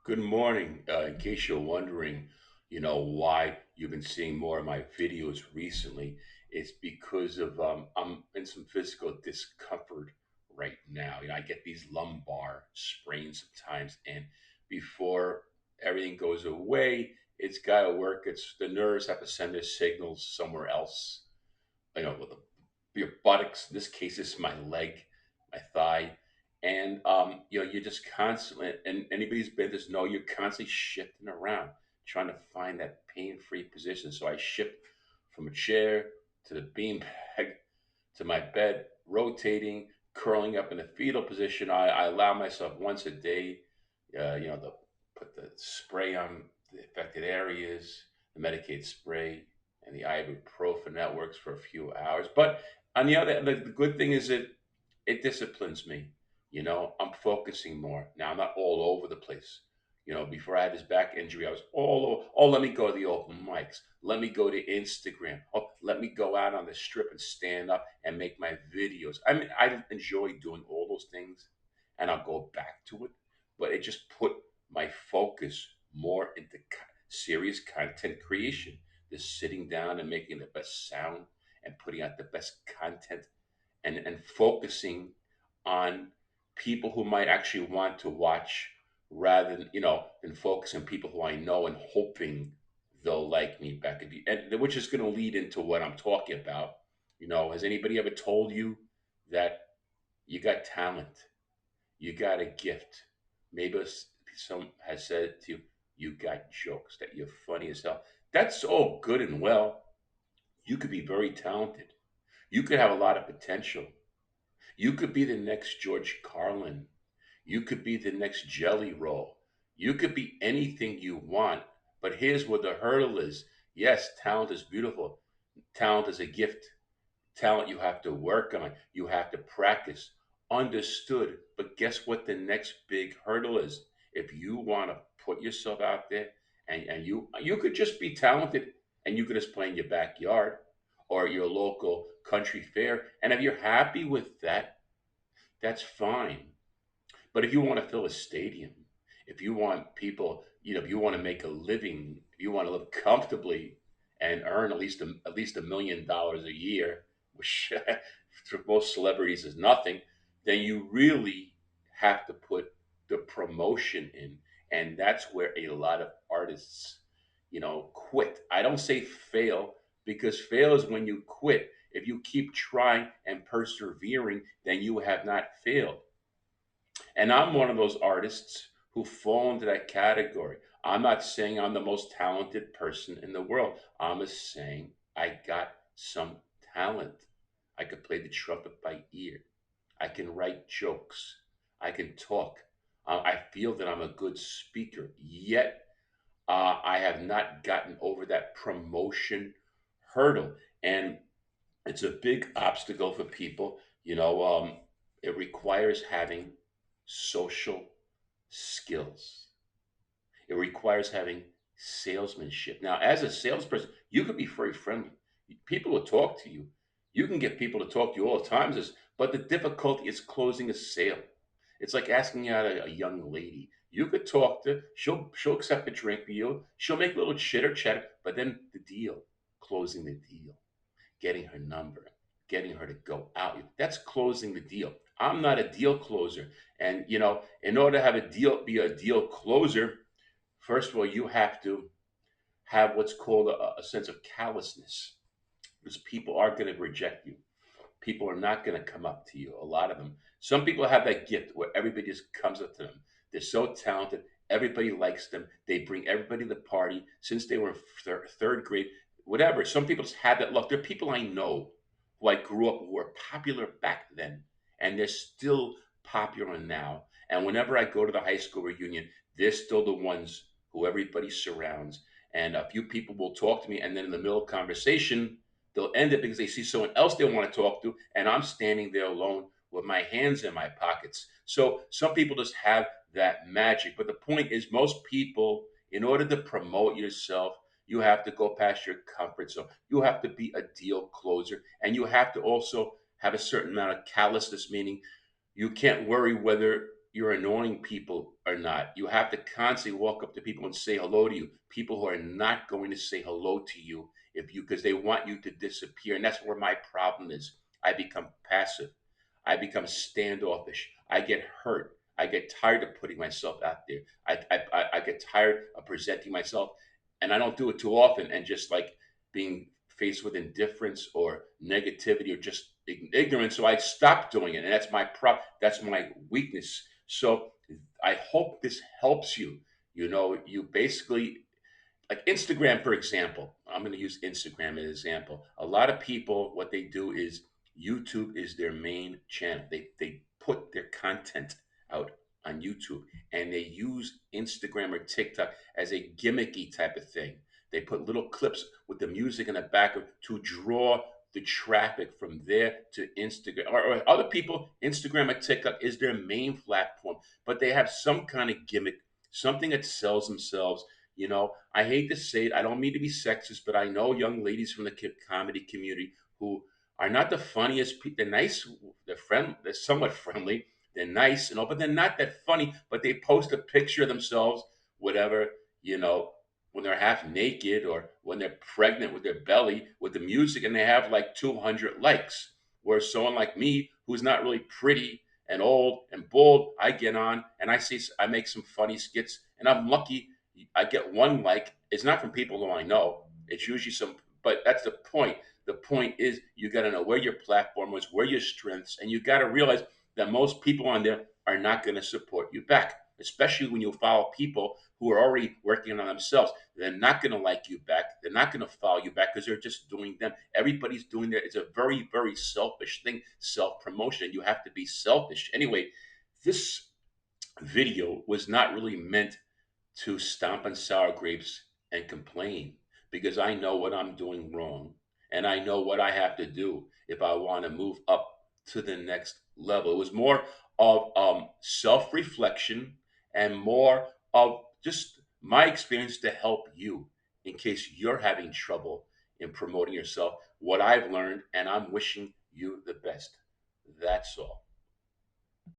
Good morning. In case you're wondering, why you've been seeing more of my videos recently, it's because of I'm in some physical discomfort right now. I get these lumbar sprains sometimes, and before everything goes away, it's got to work. It's the nerves have to send their signals somewhere else, with your buttocks. In this case, it's my leg, my thigh, and you're just constantly. And anybody's been this know you're constantly shifting around, trying to find that pain-free position. So I shift from a chair to the beanbag to my bed, rotating, curling up in a fetal position. I allow myself once a day, to put the spray on the affected areas, the Medicaid spray, and the ibuprofen. That works for a few hours. But on the other, the good thing is that it disciplines me. I'm focusing more now. I'm not all over the place. Before I had this back injury, I was all over. Oh, let me go to the open mics. Let me go to Instagram. Oh, let me go out on the strip and stand up and make my videos. I mean, I enjoy doing all those things, and I'll go back to it. But it just put my focus more into serious content creation, just sitting down and making the best sound and putting out the best content, and focusing on people who might actually want to watch, rather than focusing on people who I know and hoping they'll like me back. And which is going to lead into what I'm talking about. Has anybody ever told you that you got talent, you got a gift? Maybe some has said to you, you got jokes, that you're funny as hell. That's all good and well. You could be very talented. You could have a lot of potential. You could be the next George Carlin. You could be the next Jelly Roll. You could be anything you want. But here's where the hurdle is. Yes, talent is beautiful. Talent is a gift. Talent you have to work on. You have to practice. Understood. But guess what the next big hurdle is? If you want to put yourself out there, and you could just be talented, and you could just play in your backyard or your local country fair. And if you're happy with that, that's fine. But if you want to fill a stadium, if you want people, if you want to make a living, if you want to live comfortably and earn at least $1 million a year, which for most celebrities is nothing, then you really have to put the promotion in, and that's where a lot of artists, quit. I don't say fail, because fail is when you quit. If you keep trying and persevering, then you have not failed. And I'm one of those artists who fall into that category. I'm not saying I'm the most talented person in the world. I'm just saying I got some talent. I could play the trumpet by ear. I can write jokes. I can talk. I feel that I'm a good speaker. Yet, I have not gotten over that promotion hurdle. And it's a big obstacle for people. It requires having social skills. It requires having salesmanship. Now, as a salesperson, you could be very friendly. People will talk to you. You can get people to talk to you all the time. But the difficulty is closing a sale. It's like asking out a young lady. You could talk to, she'll accept a drink for you. She'll make a little chitter chatter, but then the deal, closing the deal, getting her number, getting her to go out. That's closing the deal. I'm not a deal closer. And in order to have a deal be a deal closer, first of all, you have to have what's called a sense of callousness, because people are going to reject you. People are not going to come up to you. A lot of them. Some people have that gift where everybody just comes up to them. They're so talented. Everybody likes them. They bring everybody to the party since they were in third grade, whatever. Some people just have that luck. There are people I know who I grew up with who were popular back then, and they're still popular now. And whenever I go to the high school reunion, they're still the ones who everybody surrounds. And a few people will talk to me, and then in the middle of conversation, they'll end it because they see someone else they want to talk to, and I'm standing there alone with my hands in my pockets. So some people just have that magic. But the point is, most people, in order to promote yourself, you have to go past your comfort zone. You have to be a deal closer, and you have to also have a certain amount of callousness, meaning you can't worry whether you're annoying people or not. You have to constantly walk up to people and say hello to you. People who are not going to say hello to you if you because they want you to disappear. And that's where my problem is. I become passive. I become standoffish. I get hurt. I get tired of putting myself out there. I get tired of presenting myself, and I don't do it too often. And just like being faced with indifference or negativity or just ignorance, so I stopped doing it, and that's my That's my weakness. So I hope this helps you. You basically like Instagram, for example. I'm going to use Instagram as an example. A lot of people, what they do is YouTube is their main channel. They put their content out on YouTube and they use Instagram or TikTok as a gimmicky type of thing. They put little clips with the music in the back of to draw the traffic from there to Instagram or other people. Instagram or TikTok is their main platform, but they have some kind of gimmick, something that sells themselves. I hate to say it. I don't mean to be sexist, but I know young ladies from the comedy community who are not the funniest. They're nice. They're friend. They're somewhat friendly. They're nice, but they're not that funny. But they post a picture of themselves, whatever, you know, when they're half naked or when they're pregnant with their belly with the music, and they have like 200 likes. Whereas someone like me, who's not really pretty and old and bald, I get on and I make some funny skits, and I'm lucky I get one like. It's not from people who I know. It's usually but that's the point. The point is you got to know where your platform is, where your strengths, and you got to realize that most people on there are not going to support you back, especially when you follow people who are already working on themselves. They're not going to like you back. They're not going to follow you back because they're just doing them. Everybody's doing that. It's a very, very selfish thing, self promotion. You have to be selfish. Anyway, this video was not really meant to stomp on sour grapes and complain because I know what I'm doing wrong and I know what I have to do if I want to move up to the next level. It was more of self reflection and more of just my experience to help you in case you're having trouble in promoting yourself, what I've learned, and I'm wishing you the best. That's all.